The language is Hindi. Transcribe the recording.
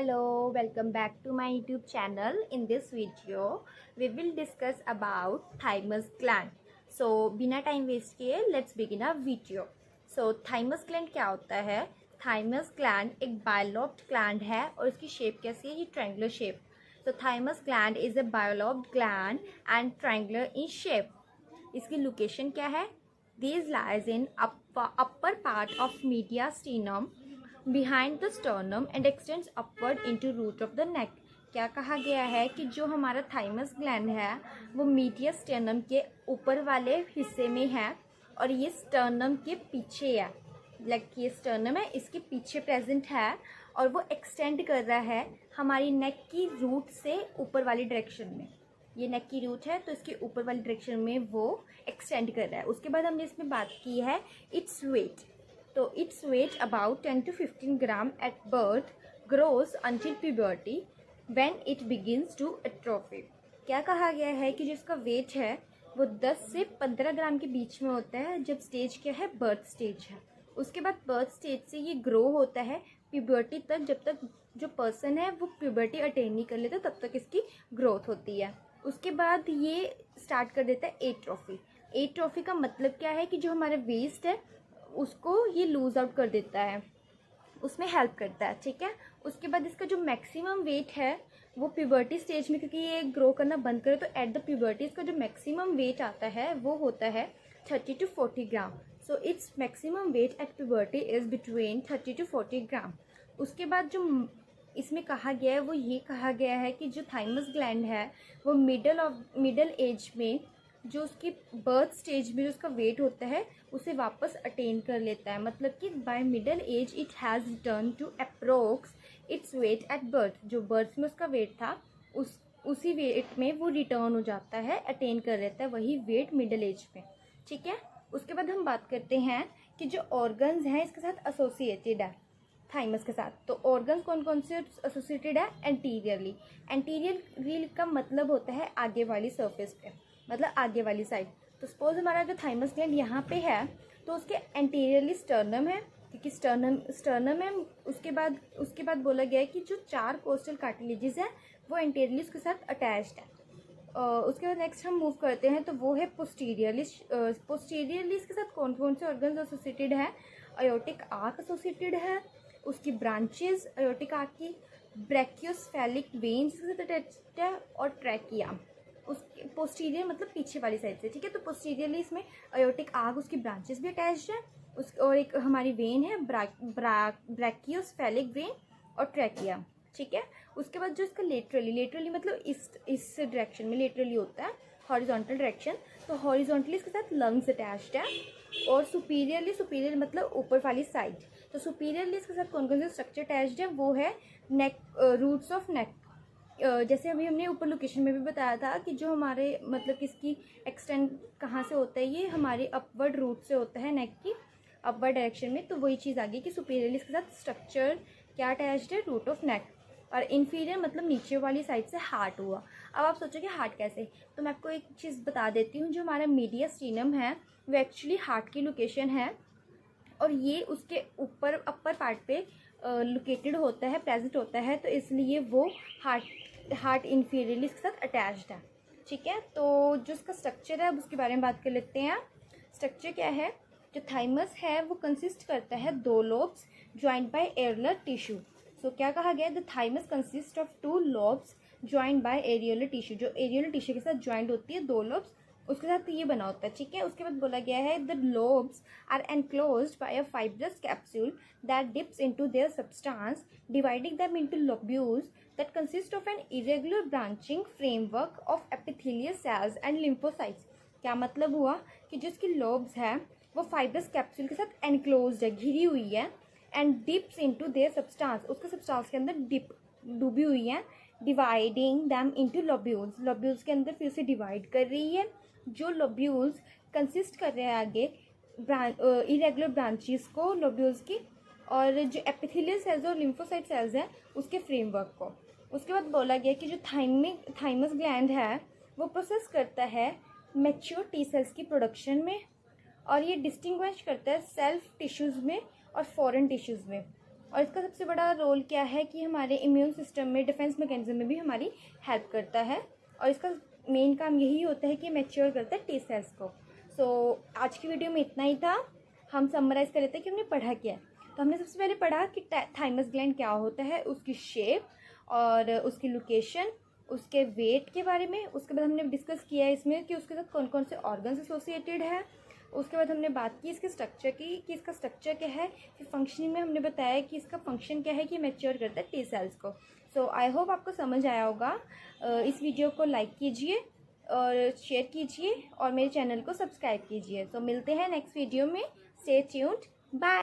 Hello, welcome back to my YouTube channel. In this video, we will discuss about thymus gland. So, बिना टाइम वेस्ट किए let's begin our video. So, thymus gland क्या होता है? Thymus gland एक bilobed gland है और इसकी शेप कैसी है? ये triangular shape. So, thymus gland is a bilobed gland and triangular in shape. इसकी लोकेशन क्या है? These lies in upper part of mediastinum behind the sternum and extends upward into root of the neck. क्या कहा गया है कि जो हमारा थाइमस ग्लैंड है वो मीडिया स्टर्नम के ऊपर वाले हिस्से में है और ये स्टर्नम के पीछे है। ये स्टर्नम है, इसके पीछे प्रेजेंट है और वो एक्सटेंड कर रहा है हमारी नेक की रूट से ऊपर वाली डायरेक्शन में। ये नेक की रूट है तो इसके ऊपर वाली डायरेक्शन में वो एक्सटेंड कर रहा है। उसके बाद हमने इसमें बात की है इट्स वेट। तो its weight about 10 to 15 gram at birth, grows until puberty when it begins to atrophy. क्या कहा गया है कि जिसका वेट है वो 10 से 15 ग्राम के बीच में होता है जब स्टेज क्या है, बर्थ स्टेज है। उसके बाद बर्थ स्टेज से ये ग्रो होता है प्यूबर्टी तक, जब तक जो पर्सन है वो प्यूबर्टी अटेन नहीं कर लेता तब तक इसकी ग्रोथ होती है। उसके बाद ये स्टार्ट कर देता है एट्रोफी। एट्रोफी का मतलब क्या है कि जो हमारा वेस्ट है उसको ये लूज आउट कर देता है, उसमें हेल्प करता है। ठीक है, उसके बाद इसका जो मैक्सिमम वेट है वो प्यूबर्टी स्टेज में, क्योंकि ये ग्रो करना बंद करे तो एट द प्यूबर्टी इसका जो मैक्सिमम वेट आता है वो होता है 30 to 40 gram. So its maximum weight at puberty is between 30 to 40 ग्राम। उसके बाद जो इसमें कहा गया है वो ये कहा गया है कि जो थाइमस ग्लैंड है वो मिडल एज में जो उसकी बर्थ स्टेज में जो उसका वेट होता है उसे वापस अटेन कर लेता है। मतलब कि by middle age it has return to approx its weight at birth. जो बर्थ में उसका वेट था उसी वेट में वो रिटर्न हो जाता है, अटेन कर लेता है वही वेट मिडल एज में। ठीक है, उसके बाद हम बात करते हैं कि जो ऑर्गन्स हैं इसके साथ एसोसिएटेड है थाइमस के साथ। तो ऑर्गन्स कौन कौन से एसोसिएटेड है? एंटीरियरली। एंटीरियरली का मतलब होता है आगे वाली सरफेस पे, मतलब आगे वाली साइड। तो सपोज हमारा जो थाइमस ग्लैंड यहाँ पे है तो उसके एंटीरियरली स्टर्नम है, क्योंकि स्टर्नम है। उसके बाद बोला गया है कि जो 4 कोस्टल कार्टिलेजेस हैं वो एंटीरियरली उसके साथ अटैच्ड है। उसके बाद नेक्स्ट हम मूव करते हैं तो वो है पोस्टीरियरली। पोस्टीरियरली इसके साथ कौन कौन से ऑर्गन्स एसोसिएटेड है? अयोटिक आर्क एसोसिएटेड है, उसकी ब्रांचेस अयोटिक आर्क की, ब्रैकियोसेफेलिक वेन्स के साथ अटैच्ड है और ट्रैकिया। उसके पोस्टीरियर मतलब पीछे वाली साइड से। ठीक है, तो पोस्टीरियरली इसमें अयोटिक आर्क उसकी ब्रांचेस भी अटैच्ड है और एक हमारी वेन है ब्रैकियोसेफेलिक वेन और ट्रैकिया। ठीक है, उसके बाद जो इसका लेटरली मतलब इस डायरेक्शन में लेटरली होता है, हॉरिजॉन्टल डायरेक्शन। तो हॉरिजॉन्टली इसके साथ लंग्स अटैच्ड है और सुपीरियर मतलब ऊपर वाली साइड। तो सुपीरियरली इसके साथ कौन कौन से स्ट्रक्चर अटैच्ड है? वो है नेक, रूट्स ऑफ नेक। जैसे अभी हमने ऊपर लोकेशन में भी बताया था कि जो हमारे मतलब किसकी एक्सटेंड कहाँ से होता है, ये हमारे अपवर्ड रूट से होता है नेक की अपवर्ड डायरेक्शन में। तो वही चीज़ आ गई कि सुपीरियरली इसके साथ स्ट्रक्चर क्या अटैच्ड है? Root of neck. और इन्फीरियर मतलब नीचे वाली साइड से हार्ट हुआ। अब आप सोचोगे हार्ट कैसे, तो मैं आपको एक चीज़ बता देती हूँ। जो हमारा मीडियास्टिनम है वो एक्चुअली हार्ट की लोकेशन है और ये उसके ऊपर अपर पार्ट पे लोकेटेड होता है, प्रेजेंट होता है, तो इसलिए वो हार्ट इन्फीरियरली इसके साथ अटैच्ड है। ठीक है, तो जो उसका स्ट्रक्चर है अब उसके बारे में बात कर लेते हैं। स्ट्रक्चर क्या है? जो थाइमस है वो कंसिस्ट करता है 2 lobes joint by areolar tissue. So क्या कहा गया? The thymus consist of 2 lobes joint by areolar tissue. जो एरियलर टिश्यू के साथ ज्वाइंट होती है 2 लोब्स, उसके साथ ये बना होता है। ठीक है, उसके बाद बोला गया है the lobes are enclosed by a fibrous capsule that dips into their substance dividing them into lobules that consist of an irregular branching framework of epithelial cells and lymphocytes। क्या मतलब हुआ कि जो इसकी लोब्स है वो फाइब्रस कैप्सूल के साथ एनक्लोज्ड है, घिरी हुई है, and dips into their substance, उसके सब्सटेंस के अंदर डूबी हुई है, dividing them into lobules, lobules के अंदर फिर से डिवाइड कर रही है। जो लोब्यूल्स कंसिस्ट कर रहे हैं आगे इरेगुलर ब्रांचेस को लोब्यूल्स की, और जो एपिथेलियल सेल्स और लिम्फोसाइट सेल्स हैं उसके फ्रेमवर्क को। उसके बाद बोला गया कि जो थाइमस ग्लैंड है वो प्रोसेस करता है मैच्योर टी सेल्स की प्रोडक्शन में और ये डिस्टिंग्विश करता है सेल्फ टिश्यूज़ में और फॉरेन टिश्यूज़ में। और इसका सबसे बड़ा रोल क्या है कि हमारे इम्यून सिस्टम में, डिफेंस मैकेनिज्म में भी हमारी हेल्प करता है। और इसका मेन काम यही होता है कि मैच्योर करता है टी सेल्स को। सो आज की वीडियो में इतना ही था। हम समराइज़ कर लेते हैं कि हमने पढ़ा क्या है। तो हमने सबसे पहले पढ़ा कि थाइमस ग्लैंड क्या होता है, उसकी शेप और उसकी लोकेशन, उसके वेट के बारे में। उसके बाद हमने डिस्कस किया है इसमें कि उसके साथ कौन कौन से ऑर्गन्स एसोसिएटेड है। उसके बाद हमने बात की इसके स्ट्रक्चर की कि इसका स्ट्रक्चर क्या है। फिर फंक्शनिंग में हमने बताया कि इसका फंक्शन क्या है कि मैच्योर करता है टी सेल्स को। सो आई होप आपको समझ आया होगा। इस वीडियो को लाइक कीजिए और शेयर कीजिए और मेरे चैनल को सब्सक्राइब कीजिए। सो मिलते हैं नेक्स्ट वीडियो में। Stay tuned, bye.